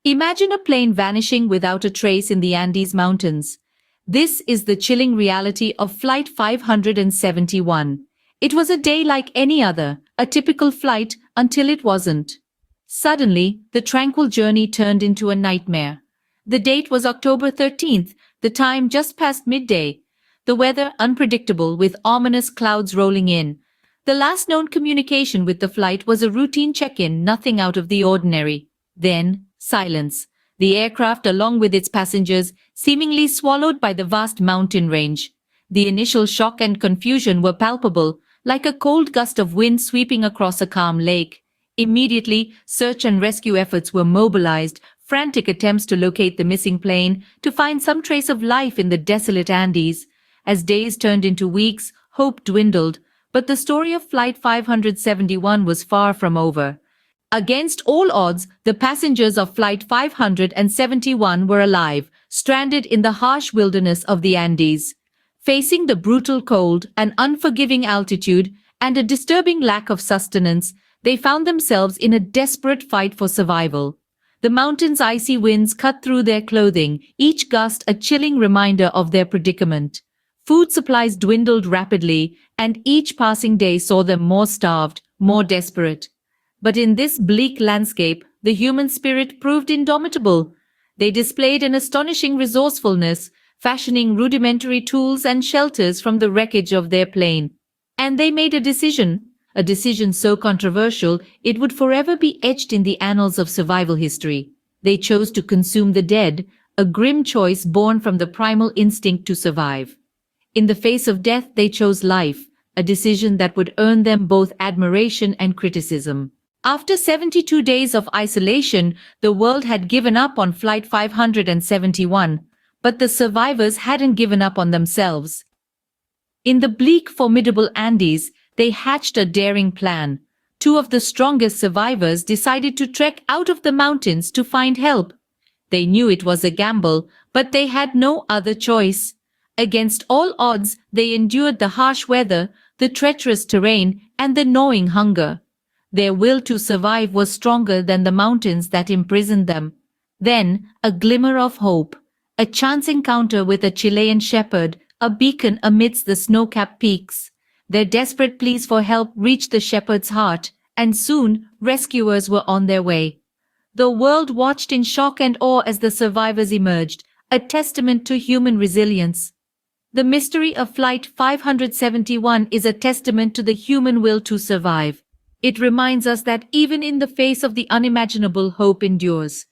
Imagine a plane vanishing without a trace in the Andes Mountains. This is the chilling reality of Flight 571. It was a day like any other, a typical flight until it wasn't. Suddenly, the tranquil journey turned into a nightmare. The date was October 13th, the time just past midday. The weather unpredictable with ominous clouds rolling in. The last known communication with the flight was a routine check-in, nothing out of the ordinary. Then, silence. The aircraft, along with its passengers, seemingly swallowed by the vast mountain range. The initial shock and confusion were palpable, like a cold gust of wind sweeping across a calm lake. Immediately, search and rescue efforts were mobilized, frantic attempts to locate the missing plane, to find some trace of life in the desolate Andes. As days turned into weeks, hope dwindled, but the story of Flight 571 was far from over. Against all odds, the passengers of Flight 571 were alive, stranded in the harsh wilderness of the Andes. Facing the brutal cold, an unforgiving altitude, and a disturbing lack of sustenance, they found themselves in a desperate fight for survival. The mountain's icy winds cut through their clothing, each gust a chilling reminder of their predicament. Food supplies dwindled rapidly, and each passing day saw them more starved, more desperate. But in this bleak landscape, the human spirit proved indomitable. They displayed an astonishing resourcefulness, fashioning rudimentary tools and shelters from the wreckage of their plane. And they made a decision so controversial it would forever be etched in the annals of survival history. They chose to consume the dead, a grim choice born from the primal instinct to survive. In the face of death, they chose life, a decision that would earn them both admiration and criticism. After 72 days of isolation, the world had given up on Flight 571, but the survivors hadn't given up on themselves. In the bleak, formidable Andes, they hatched a daring plan. Two of the strongest survivors decided to trek out of the mountains to find help. They knew it was a gamble, but they had no other choice. Against all odds, they endured the harsh weather, the treacherous terrain, and the gnawing hunger. Their will to survive was stronger than the mountains that imprisoned them. Then, a glimmer of hope. A chance encounter with a Chilean shepherd, a beacon amidst the snow-capped peaks. Their desperate pleas for help reached the shepherd's heart, and soon, rescuers were on their way. The world watched in shock and awe as the survivors emerged, a testament to human resilience. The mystery of Flight 571 is a testament to the human will to survive. It reminds us that even in the face of the unimaginable, hope endures.